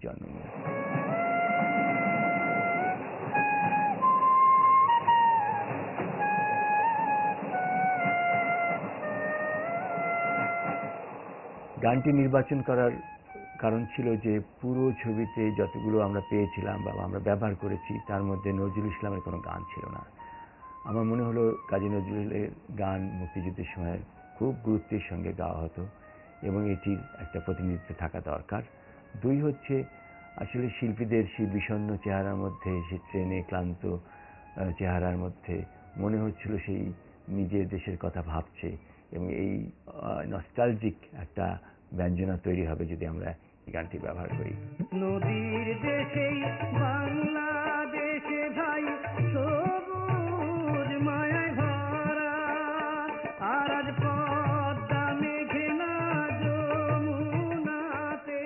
জন্ম নিয়েছে। গানটি নির্বাচন করার কারণ ছিল যে পুরো ছবিতে যতগুলো আমরা পেয়েছিলাম বা আমরা ব্যবহার করেছি তার মধ্যে নজরুল ইসলামের কোনো গান ছিল না। আমার মনে হলো কাজী নজরুলের গান মুক্তিযুদ্ধের সময় খুব গুরুত্বের সঙ্গে গাওয়া হতো এবং এটির একটা প্রতিনিধিত্ব থাকা দরকার। দুই হচ্ছে আসলে শিল্পীদের সেই বিষণ্ণ চেহারার মধ্যে, সেই ট্রেনে ক্লান্ত চেহারার মধ্যে মনে হচ্ছিল সেই নিজের দেশের কথা ভাবছে এবং এই নস্টালজিক একটা ব্যঞ্জনা তৈরি হবে যদি আমরা এই গানটি ব্যবহার করি। নদীর দেশেই বাংলাদেশে ভাই সবুজ মায়ায় ভরা, আর আজ পদ্মা মেঘনা যমুনাতে।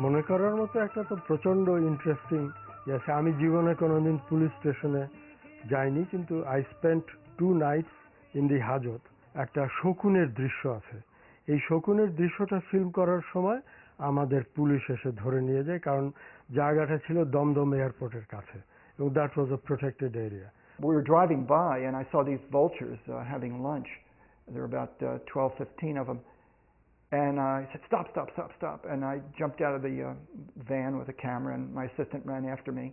মনে করার মতো একটা তো প্রচন্ড ইন্টারেস্টিং আছে। আমি জীবনে কোনোদিন পুলিশ স্টেশনে যাইনি, কিন্তু I spent 2 nights in the হাজত। একটা শকুনের দৃশ্য আছে। এই শকুনের দৃশ্যটা ফিল্ম করার সময় আমাদের পুলিশ এসে ধরে নিয়ে যায়, কারণ জায়গাটা ছিল দমদম এয়ারপোর্টের কাছে এবং that was a protected area. We were driving by and I saw these vultures having lunch. There were about 12-15 of them. And I said, stop, stop, stop, stop. And I jumped out of the van with a camera and my assistant ran after me.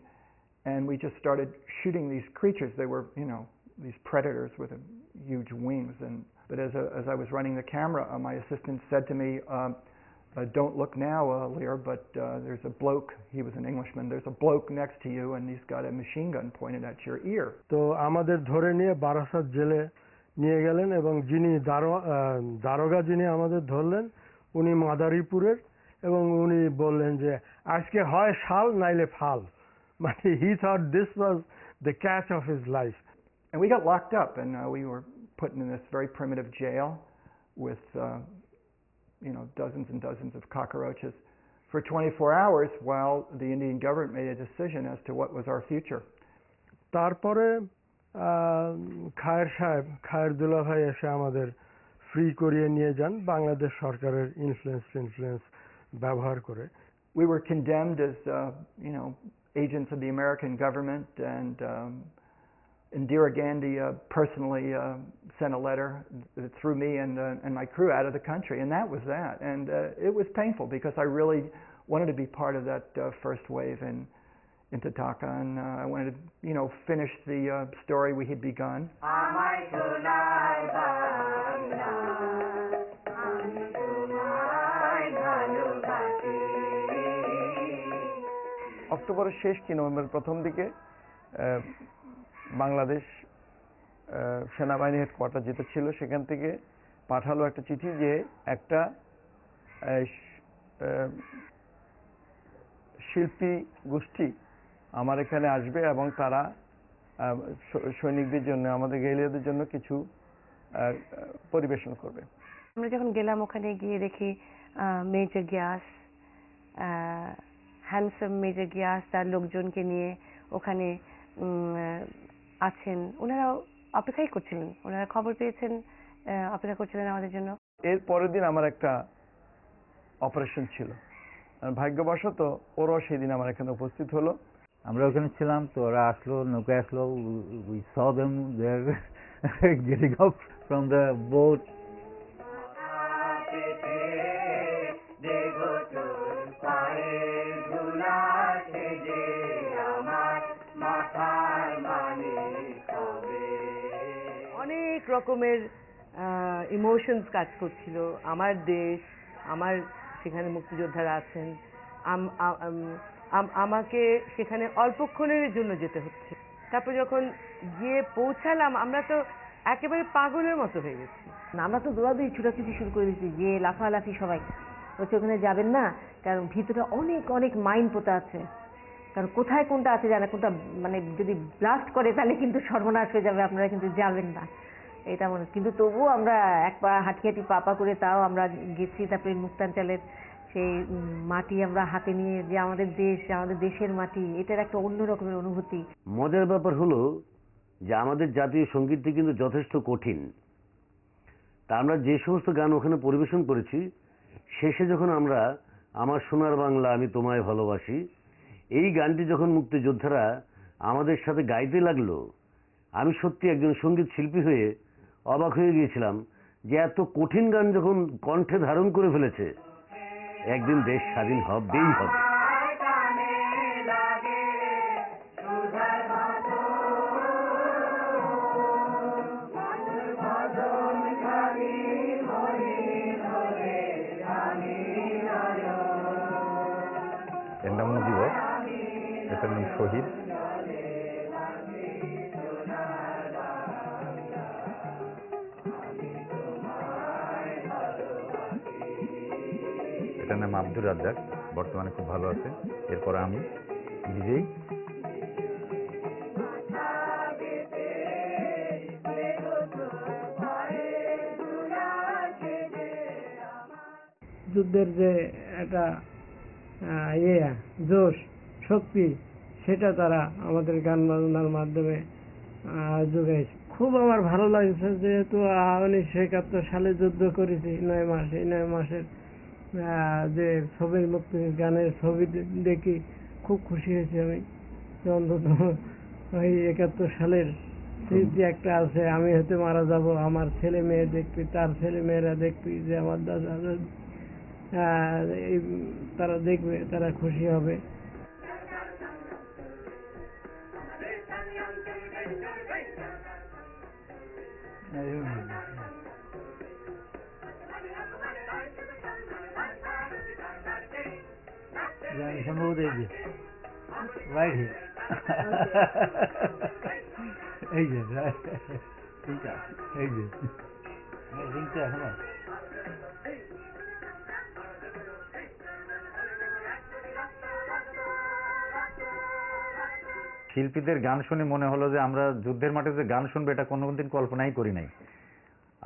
And we just started shooting these creatures. They were, these predators with huge wings. But as I was running the camera, my assistant said to me, don't look now, Lear, but there's a bloke, he was an Englishman, there's a bloke next to you and he's got a machine gun pointed at your ear. তো আমাদের ধরে নিয়ে বারাসাত জেলে নিয়ে গেলেন এবং যিনি দারোগা যিনি আমাদের ধরলেন উনি মাদারীপুরের, এবং উনি বললেন যে আজকে হয় শাল নাইলে ফাল। মানে he thought this was the catch of his life. And we got locked up and we were put in this very primitive jail with dozens and dozens of cockroaches for 24 hours while the Indian government made a decision as to what was our future. তারপরে খায়ের দুলা ভাই এসে আমাদের free করিয়ে নিয়ে যান বাংলাদেশ সরকারের influence ব্যবহার করে। We were condemned as agents of the American government, and Indira Gandhi personally sent a letter that threw me and my crew out of the country, and that was that. And it was painful because I really wanted to be part of that first wave into Dhaka, and I wanted to finish the story we had begun. অক্টোবরের শেষ কি নভেম্বরের প্রথম দিকে বাংলাদেশ সেনাবাহিনী headquarter যেটা ছিল সেখান থেকে পাঠালো একটা চিঠি যে একটা শিল্পী গোষ্ঠী আমার এখানে আসবে এবং তারা সৈনিকদের জন্য, আমাদের গেরিলাদের জন্য কিছু পরিবেশন করবে। আমরা যখন গেলাম ওখানে গিয়ে দেখি major Giyas, handsome major Giyas তার লোকজনকে নিয়ে ওখানে আছেন। ওনারাও অপেক্ষাই করছিলেন, ওনারা খবর পেয়েছেন, অপেক্ষা করছিলেন আমাদের জন্য। এর পরের দিন আমার একটা অপারেশন ছিল, ভাগ্যবশত ওরাও সেদিন আমার এখানে উপস্থিত হলো। আমরা ওখানে ছিলাম, তো ওরা আসলো, নৌকায় আসলো। we saw them there getting up from the boat. অনেক রকমের ইমোশনস কাজ করছিল। আমার দেশ, আমার সেখানে মুক্তিযোদ্ধারা আছেন, আমাকে সেখানে অল্পক্ষণের জন্য যেতে হচ্ছে। তারপর যখন গিয়ে পৌঁছালাম আমরা তো একেবারে পাগলের মতো হয়ে গেছি। আমরা তো দৌড়াদৌড়ি ছুটাছুটি শুরু করে দিয়েছি, যে লাফালাফি সবাই হচ্ছে ওখানে যাবেন না, কারণ ভিতরে অনেক অনেক মাইন পোতা আছে, কারণ কোথায় কোনটা আছে জানে, কোনটা মানে যদি ব্লাস্ট করে তাহলে কিন্তু সর্বনাশ হয়ে যাবে, আপনারা কিন্তু যাবেন না এটা মনে। কিন্তু তবুও আমরা এক পা হাঁটি হাঁটি পা করে তাও আমরা গেছি। তারপরে মুক্তাঞ্চলের সেই মাটি আমরা হাতে নিয়ে, যে আমাদের দেশ, আমাদের দেশের মাটি, এটার একটা অন্য রকমের অনুভূতি। মজার ব্যাপার হলো যে আমাদের জাতীয় সঙ্গীতটি কিন্তু যথেষ্ট কঠিন। তা আমরা যে সমস্ত গান ওখানে পরিবেশন করেছি, শেষে যখন আমরা আমার সোনার বাংলা আমি তোমায় ভালোবাসি, এই গানটি যখন মুক্তিযোদ্ধারা আমাদের সাথে গাইতে লাগলো, আমি সত্যি একজন সঙ্গীত শিল্পী হয়ে অবাক হয়ে গিয়েছিলাম যে এত কঠিন গান যখন কণ্ঠে ধারণ করে ফেলেছে, একদিন দেশ স্বাধীন হবেই হবে। এর নাম মুজিবর, এটার নাম শহীদ। এটার নাম আব্দুর রাজ্জাক, বর্তমানে খুব ভালো আছে। এরপর আমি নিজেই। যুদ্ধের যে একটা জোশ শক্তি, সেটা তারা আমাদের গান বাজনার মাধ্যমে যোগাইছে। খুব আমার ভালো লাগছে, যেহেতু 1971 সালে যুদ্ধ করেছি 9 মাস। এই 9 মাসের যে ছবির মুক্তি গানের ছবি দেখি খুব খুশি হয়েছি আমি, যে অন্তত ওই 71 সালের স্মৃতি একটা আছে। আমি হয়তো মারা যাব, আমার ছেলে মেয়ে দেখবি, তার ছেলে মেয়েরা দেখবি যে আমার দাদা তারা দেখবে, তারা খুশি হবে। সম্ভবত এই যে রাইট হিয়ার, এই যে এই যে রিংটা এখন শিল্পীদের গান শুনে মনে হলো যে আমরা যুদ্ধের মাঠে যে গান শুনবো এটা কোনোদিন কল্পনাই করি নাই।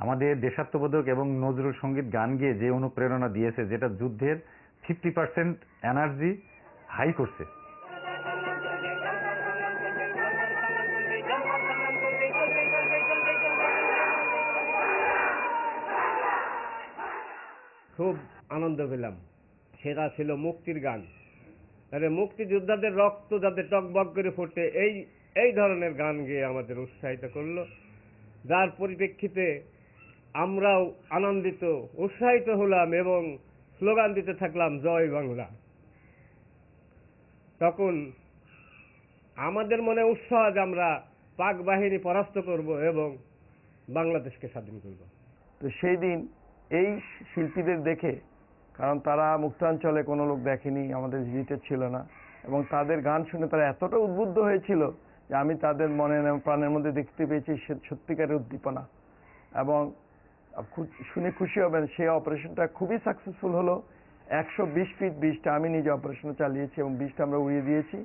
আমাদের দেশাত্মবোধক এবং নজরুল সঙ্গীত গান গিয়ে যে অনুপ্রেরণা দিয়েছে, যেটা যুদ্ধের 50% এনার্জি হাই করছে। খুব আনন্দ পেলাম। সেটা ছিল মুক্তির গান। তাহলে মুক্তিযোদ্ধাদের রক্ত যাতে টকবক করে ফোটে, এই ধরনের গান গেয়ে আমাদের উৎসাহিত করলো, যার পরিপ্রেক্ষিতে আমরাও আনন্দিত উৎসাহিত হলাম এবং স্লোগান দিতে থাকলাম জয় বাংলা। তখন আমাদের মনে উৎসাহ যে আমরা পাক বাহিনী পরাস্ত করব এবং বাংলাদেশকে স্বাধীন করব। তো সেই দিন এই শিল্পীদের দেখে, কারণ তারা মুক্তাঞ্চলে কোনো লোক দেখেনি, আমাদের ভিজিটে ছিল না, এবং তাদের গান শুনে তারা এতটা উদ্বুদ্ধ হয়েছিল যে আমি তাদের মনে প্রাণের মধ্যে দেখতে পেয়েছি সত্যিকারের উদ্দীপনা। এবং শুনে খুশি হবেন, সেই অপারেশনটা খুবই সাকসেসফুল হলো। 120 ফিট বীজটা আমি নিজে অপারেশন চালিয়েছি এবং বীজটা আমরা উড়িয়ে দিয়েছি।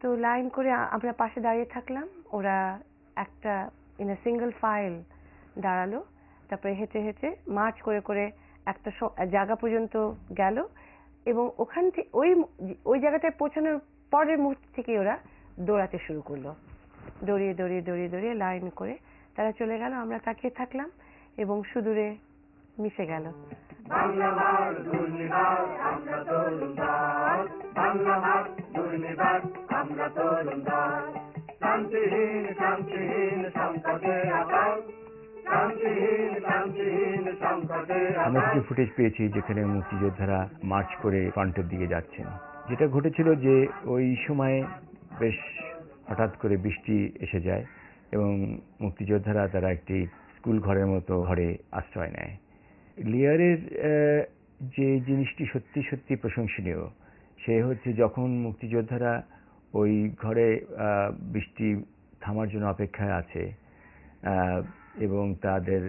তো লাইন করে আমরা পাশে দাঁড়িয়ে থাকলাম, ওরা একটা ইন এ সিঙ্গেল ফাইল দাঁড়ালো, তারপরে হেঁটে হেঁটে মার্চ করে করে একটা জায়গা পর্যন্ত গেল, এবং ওখান থেকে ওই জায়গাটায় পৌঁছানোর পরের মুহূর্ত থেকে ওরা দৌড়াতে শুরু করলো। দৌড়িয়ে দৌড়িয়ে দৌড়িয়ে দৌড়িয়ে লাইন করে তারা চলে গেল। আমরা তাকিয়ে থাকলাম এবং সুদূরে মিশে গেল। আমরা কিছু ফুটেজ পেয়েছি যেখানে মুক্তিযোদ্ধারা মার্চ করে ফ্রন্টের দিকে যাচ্ছেন। যেটা ঘটেছিল যে ওই সময় বেশ হঠাৎ করে বৃষ্টি এসে যায় এবং মুক্তিযোদ্ধারা তারা একটি স্কুল ঘরের মতো ঘরে আশ্রয় নেয়। লিয়ারের যে জিনিসটি সত্যি সত্যি প্রশংসনীয়, সে হচ্ছে যখন মুক্তিযোদ্ধারা ওই ঘরে বৃষ্টি থামার জন্য অপেক্ষায় আছে এবং তাদের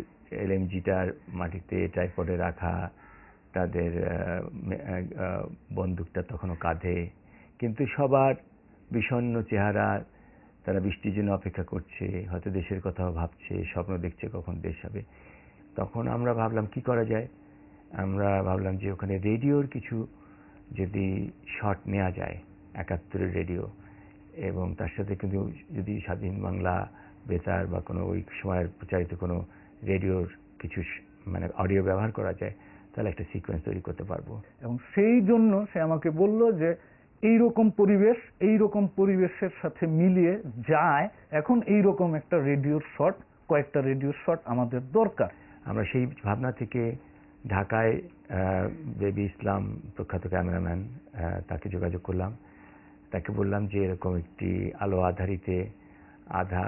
এলএমজিটার মাটিতে ট্রাইপডে রাখা, তাদের বন্দুকটা তখনও কাঁধে, কিন্তু সবার বিষণ্ণ চেহারা, তারা বৃষ্টির জন্য অপেক্ষা করছে, হয়তো দেশের কথাও ভাবছে, স্বপ্ন দেখছে কখন দেশ হবে। তখন আমরা ভাবলাম কি করা যায়। আমরা ভাবলাম যে ওখানে রেডিওর কিছু যদি শট নেওয়া যায়, 71-এর রেডিও, এবং তার সাথে কিন্তু যদি স্বাধীন বাংলা, বেতার বা কোনো ওই সময়ের প্রচারিত কোনো রেডিওর কিছু মানে অডিও ব্যবহার করা যায়, তাহলে একটা সিকোয়েন্স তৈরি করতে পারবো। এবং সেই জন্য সে আমাকে বলল যে এইরকম পরিবেশ, এইরকম পরিবেশের সাথে মিলিয়ে যায় এখন এইরকম একটা রেডিওর শট, কয়েকটা রেডিওর শট আমাদের দরকার। আমরা সেই ভাবনা থেকে ঢাকায় বেবি ইসলাম প্রখ্যাত ক্যামেরাম্যান, তাকে যোগাযোগ করলাম। তাকে বললাম যে এরকম একটি আলো আধারিতে আধা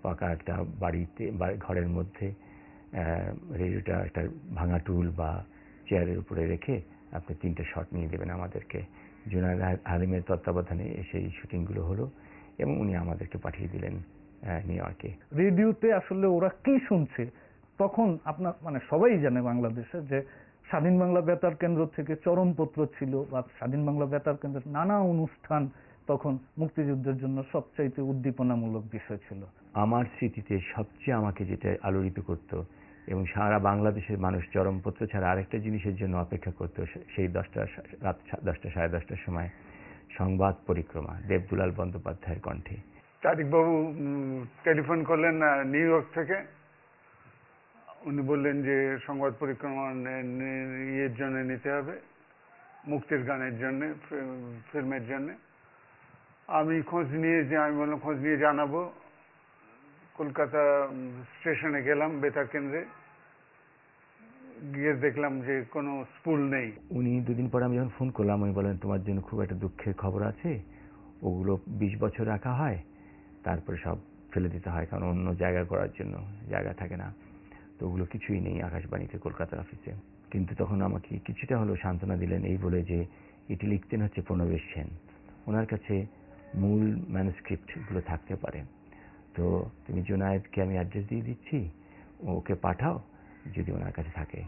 পাকা একটা বাড়িতে ঘরের মধ্যে রেডিওটা একটা ভাঙা টুল বা চেয়ারের উপরে রেখে আপনি 3টে শট নিয়ে দেবেন আমাদেরকে। জুনায়েদ হালিমের তত্ত্বাবধানে সেই শুটিংগুলো হলো এবং উনি আমাদেরকে পাঠিয়ে দিলেন নিউ ইয়র্কে। রেডিওতে আসলে ওরা কি শুনছে তখন আপনার মানে সবাই জানে বাংলাদেশে যে স্বাধীন বাংলা বেতার কেন্দ্র থেকে চরমপত্র ছিল বা স্বাধীন বাংলা বেতার কেন্দ্রের নানা অনুষ্ঠান তখন মুক্তিযুদ্ধের জন্য সবচাইতে উদ্দীপনামূলক বিষয় ছিল। আমার স্মৃতিতে সবচেয়ে আমাকে যেটা আলোড়িত করত এবং সারা বাংলাদেশের মানুষ চরমপত্র ছাড়া আরেকটা জিনিসের জন্য অপেক্ষা করত, সেই রাত 10টা সাড়ে 10টার সময় সংবাদ পরিক্রমা দেবদুলাল বন্দ্যোপাধ্যায়ের কণ্ঠে। তারিকবাবু টেলিফোন করলেন নিউ ইয়র্ক থেকে। উনি বললেন যে সংবাদ পরিক্রমা ইয়ের জন্য নিতে হবে, মুক্তির গানের জন্য, ফিল্মের জন্য। আমি বললাম খোঁজ নিয়ে জানাবো। কলকাতা স্টেশনে গেলাম বেতার কেন্দ্রে, গিয়ে দেখলাম যে কোনো স্পুল নেই। উনি 2 দিন পরে আমি যখন ফোন করলাম, উনি বলেন তোমার জন্য খুব একটা দুঃখের খবর আছে, ওগুলো 20 বছর রাখা হয় তারপরে সব ফেলে দিতে হয়, কারণ অন্য জায়গা করার জন্য জায়গা থাকে না। তো ওগুলো কিছুই নেই আকাশবাণীতে কলকাতার অফিসে। কিন্তু তখন আমাকে কিছুটা হলেও সান্ত্বনা দিলেন এই বলে যে এটি লিখতেন হচ্ছে প্রণবেশ সেন, ওনার কাছে মূল ম্যানুস্ক্রিপ্টগুলো থাকতে পারে। তো তুমি জুনায়েদকে আমি অ্যাড্রেস দিয়ে দিচ্ছি, ওকে পাঠাও যদি ওনার কাছে থাকে।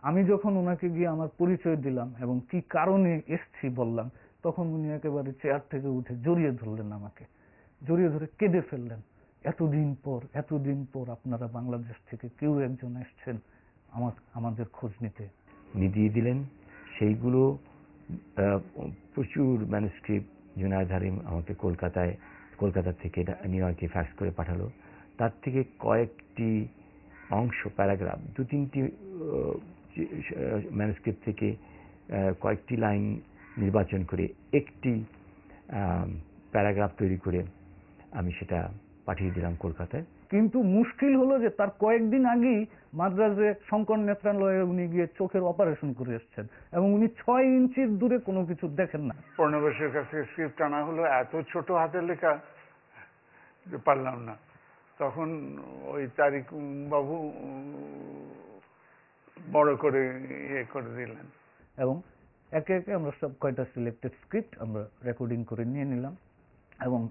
আমি যখন ওনাকে গিয়ে আমার পরিচয় দিলাম এবং কি কারণে এসছি বললাম, তখন উনি একেবারে চেয়ার থেকে উঠে জড়িয়ে ধরলেন, আমাকে জড়িয়ে ধরে কেঁদে ফেললেন। এতদিন পর আপনারা বাংলাদেশ থেকে কেউ একজন এসছেন আমাদের খোঁজ নিতে। উনি দিয়ে দিলেন সেইগুলো, প্রচুর ম্যানুস্ক্রিপ্ট জুনায়েদ হালিম আমাকে কলকাতা থেকে নিউ ইয়র্কে ফ্যাক্স করে পাঠালো। তার থেকে কয়েকটি অংশ, প্যারাগ্রাফ, 2-3টি ম্যানুস্ক্রিপ্ট থেকে কয়েকটি লাইন নির্বাচন করে একটি প্যারাগ্রাফ তৈরি করে আমি সেটা পাঠিয়ে দিলাম কলকাতায়। কিন্তু মুশকিল হলো যে তার কয়েকদিন আগেই মাদ্রাজে শঙ্কর নেত্রালয়ে উনি গিয়ে চোখের অপারেশন করে এসেছেন এবং উনি 6 ইঞ্চির দূরে কোনো কিছু দেখেন না। প্রণবেশের কাছে স্ক্রিপ্ট আনা হলো, এত ছোট হাতের লেখা যে পারলাম না। তখন ওই তারিক বাবু বড় করে করে দিলেন এবং একে একে আমরা সব কয়টা সিলেক্টেড স্ক্রিপ্ট আমরা রেকর্ডিং করে নিয়ে নিলাম এবং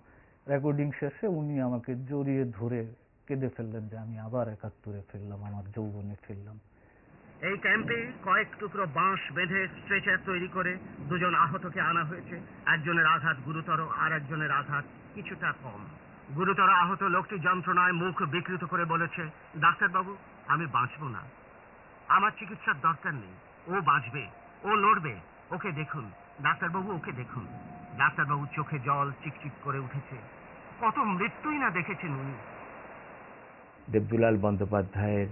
রেকর্ডিং শেষে উনি আমাকে জড়িয়ে ধরে কেঁদে ফেললেন যে আমি আবার 71-এ ফিরলাম, আমার যৌবনে ফিরলাম। এই ক্যাম্পে কয়েক টুকরো বাঁশ বেঁধে স্ট্রেচার তৈরি করে 2 জন আহতকে আনা হয়েছে। একজনের আঘাত গুরুতর, আর একজনের আঘাত কিছুটা কম। গুরুতর আহত লোকটি যন্ত্রণায় মুখ বিকৃত করে বলেছে, ডাক্তারবাবু আমি বাঁচব না, আমার চিকিৎসার দরকার নেই, ও বাঁচবে, ও লড়বে, ওকে দেখুন ডাক্তারবাবু, ওকে দেখুন। ডাক্তারবাবু চোখে জল চিকচিক করে উঠেছে, কত মৃত্যুই না দেখেছেন উনি। দেবদুলাল বন্দ্যোপাধ্যায়ের